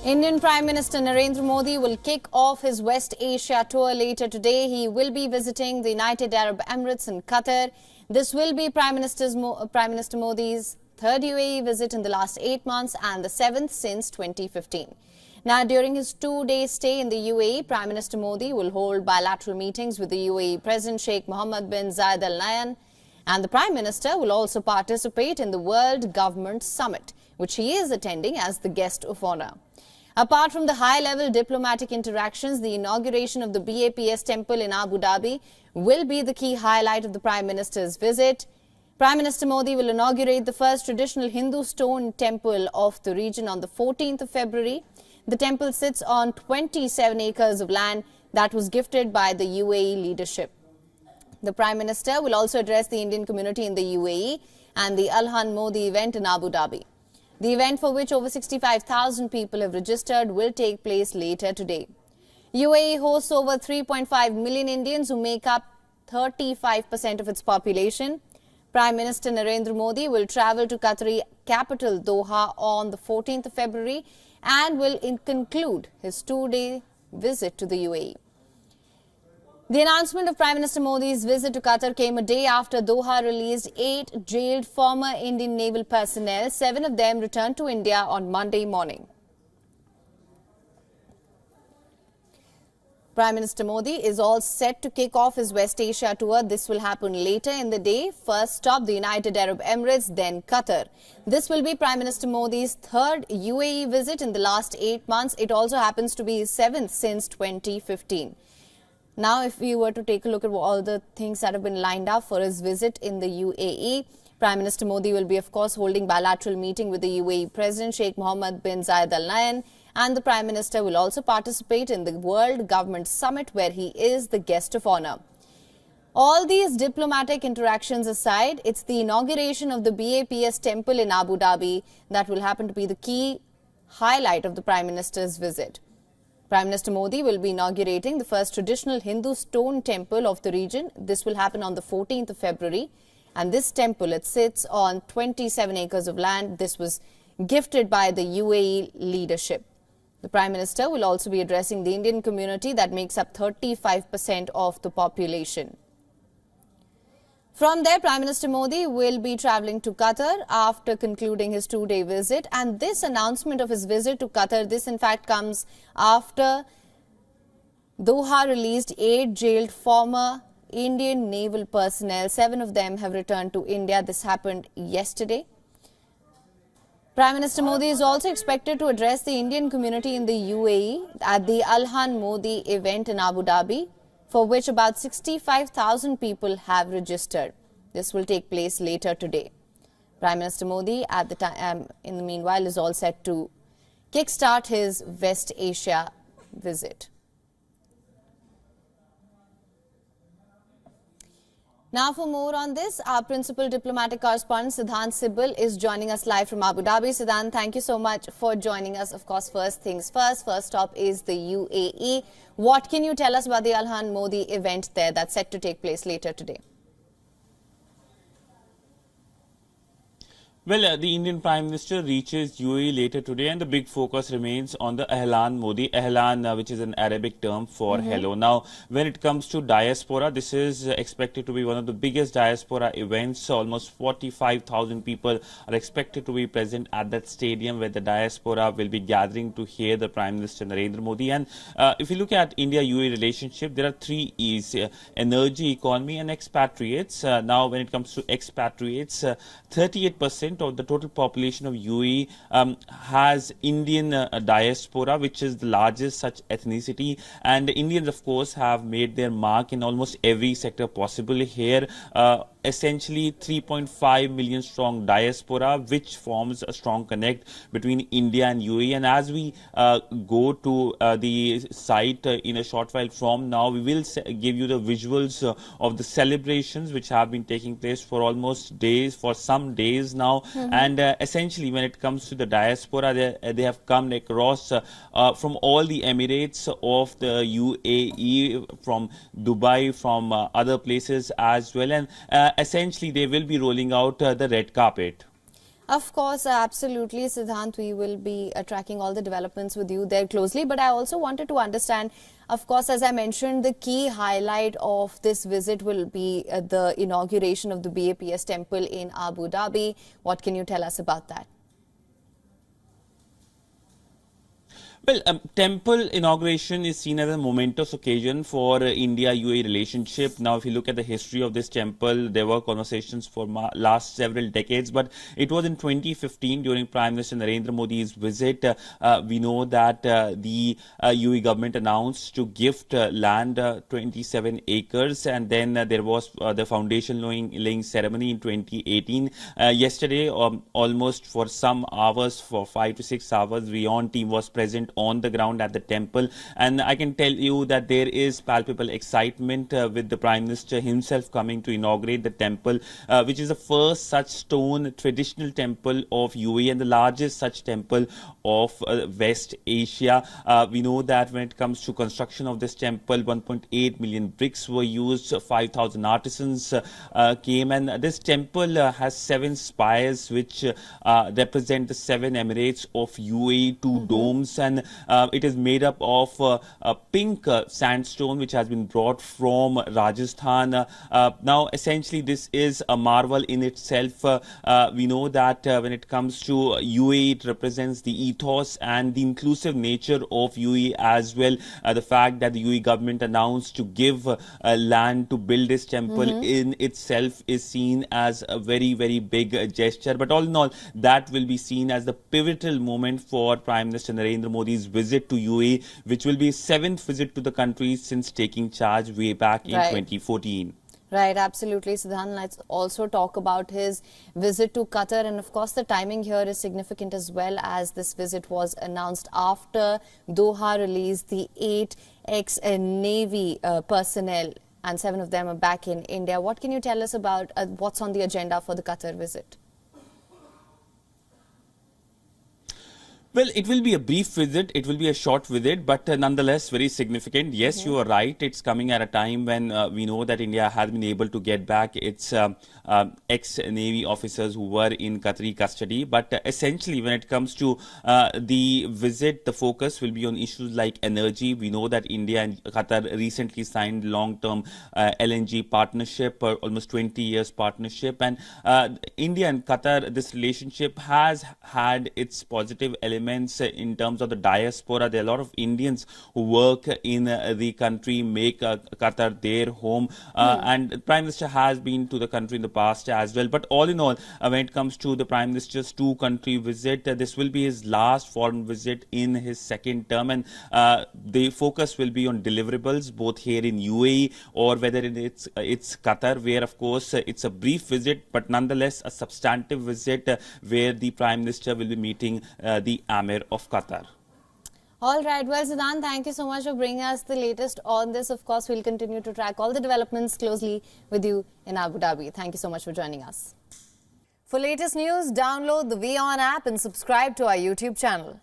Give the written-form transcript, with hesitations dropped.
Indian Prime Minister Narendra Modi will kick off his West Asia tour later today. He will be visiting the United Arab Emirates in Qatar. This will be Prime Minister Modi's third UAE visit in the last 8 months and the 7th since 2015. Now, during his 2-day stay in the UAE, Prime Minister Modi will hold bilateral meetings with the UAE President Sheikh Mohammed bin Zayed Al Nahyan, and the Prime Minister will also participate in the World Government Summit, which he is attending as the guest of honor. Apart from the high-level diplomatic interactions, the inauguration of the BAPS temple in Abu Dhabi will be the key highlight of the Prime Minister's visit. Prime Minister Modi will inaugurate the first traditional Hindu stone temple of the region on the 14th of February. The temple sits on 27 acres of land that was gifted by the UAE leadership. The Prime Minister will also address the Indian community in the UAE and the Al-Han Modi event in Abu Dhabi. The event, for which over 65,000 people have registered, will take place later today. UAE hosts over 3.5 million Indians who make up 35% of its population. Prime Minister Narendra Modi will travel to Qatari capital Doha on the 14th of February and will conclude his 2-day visit to the UAE. The announcement of Prime Minister Modi's visit to Qatar came a day after Doha released 8 jailed former Indian naval personnel. 7 of them returned to India on Monday morning. Prime Minister Modi is all set to kick off his West Asia tour. This will happen later in the day. First stop, the United Arab Emirates, then Qatar. This will be Prime Minister Modi's third UAE visit in the last 8 months. It also happens to be his 7th since 2015. Now, if we were to take a look at all the things that have been lined up for his visit in the UAE, Prime Minister Modi will be, of course, holding bilateral meeting with the UAE President Sheikh Mohammed bin Zayed Al Nahyan, and the Prime Minister will also participate in the World Government Summit, where he is the guest of honor. All these diplomatic interactions aside, it's the inauguration of the BAPS temple in Abu Dhabi that will happen to be the key highlight of the Prime Minister's visit. Prime Minister Modi will be inaugurating the first traditional Hindu stone temple of the region. This will happen on the 14th of February. And this temple, it sits on 27 acres of land. This was gifted by the UAE leadership. The Prime Minister will also be addressing the Indian community that makes up 35% of the population. From there, Prime Minister Modi will be travelling to Qatar after concluding his 2-day visit. And this announcement of his visit to Qatar, this in fact comes after Doha released 8 jailed former Indian naval personnel. 7 of them have returned to India. This happened yesterday. Prime Minister Modi is also expected to address the Indian community in the UAE at the Al-Han Modi event in Abu Dhabi, for which about 65,000 people have registered. This will take place later today. Prime Minister Modi, at the time, in the meanwhile, is all set to kickstart his West Asia visit. Now, for more on this, our principal diplomatic correspondent Siddhant Sibal is joining us live from Abu Dhabi. Siddhant, thank you so much for joining us. Of course, first things first. First stop is the UAE. What can you tell us about the Al-Han Modi event there that's set to take place later today? Well, the Indian Prime Minister reaches UAE later today, and the big focus remains on the Ahlan Modi, Ahlan, which is an Arabic term for hello. Now, when it comes to diaspora, this is expected to be one of the biggest diaspora events. Almost 45,000 people are expected to be present at that stadium where the diaspora will be gathering to hear the Prime Minister Narendra Modi. And if you look at India-UAE relationship, there are 3 E's, energy, economy and expatriates. Now, when it comes to expatriates, 38% of the total population of UAE has Indian diaspora, which is the largest such ethnicity, and Indians, of course, have made their mark in almost every sector possible here. Essentially 3.5 million strong diaspora, which forms a strong connect between India and UAE. And as we go to the site in a short while from now, we will give you the visuals of the celebrations which have been taking place for some days now. And essentially, when it comes to the diaspora, they have come across from all the Emirates of the UAE, from Dubai, from other places as well. And essentially, they will be rolling out the red carpet. Of course, absolutely, Siddhant. We will be tracking all the developments with you there closely. But I also wanted to understand, of course, as I mentioned, the key highlight of this visit will be the inauguration of the BAPS temple in Abu Dhabi. What can you tell us about that? Well, temple inauguration is seen as a momentous occasion for India-UAE relationship. Now, if you look at the history of this temple, there were conversations for last several decades, but it was in 2015 during Prime Minister Narendra Modi's visit. We know that the UAE government announced to gift land 27 acres, and then there was the foundation laying ceremony in 2018. Yesterday, almost for some hours, for 5 to 6 hours, WION team was present on the ground at the temple, and I can tell you that there is palpable excitement with the Prime Minister himself coming to inaugurate the temple, which is the first such stone traditional temple of UAE and the largest such temple of West Asia. We know that when it comes to construction of this temple, 1.8 million bricks were used, 5,000 artisans came, and this temple has 7 spires which represent the 7 Emirates of UAE, 2 domes, and it is made up of a pink sandstone which has been brought from Rajasthan. Now, essentially, this is a marvel in itself. We know that when it comes to UAE, it represents the ethos and the inclusive nature of UAE as well. The fact that the UAE government announced to give land to build this temple in itself is seen as a very, very big gesture. But all in all, that will be seen as the pivotal moment for Prime Minister Narendra Modi's visit to UAE, which will be his 7th visit to the country since taking charge way back in 2014. Right, absolutely, Siddhant. Let's also talk about his visit to Qatar, and of course the timing here is significant as well, as this visit was announced after Doha released the 8 ex-Navy personnel, and 7 of them are back in India. What can you tell us about what's on the agenda for the Qatar visit? Well, it will be a brief visit, it will be a short visit, but nonetheless very significant. Yes, you are right. It's coming at a time when we know that India has been able to get back its ex-Navy officers who were in Qatari custody. But essentially, when it comes to the visit, the focus will be on issues like energy. We know that India and Qatar recently signed long-term LNG partnership, almost 20 years partnership. And India and Qatar, this relationship has had its positive elements in terms of the diaspora. There are a lot of Indians who work in the country, make Qatar their home, and the Prime Minister has been to the country in the past as well. But all in all, when it comes to the Prime Minister's 2-country visit, this will be his last foreign visit in his 2nd term, and the focus will be on deliverables both here in UAE or whether it's Qatar, where of course it's a brief visit but nonetheless a substantive visit where the Prime Minister will be meeting the Amir of Qatar. All right. Well, Siddhant, thank you so much for bringing us the latest on this. Of course, we'll continue to track all the developments closely with you in Abu Dhabi. Thank you so much for joining us. For latest news, download the WION app and subscribe to our YouTube channel.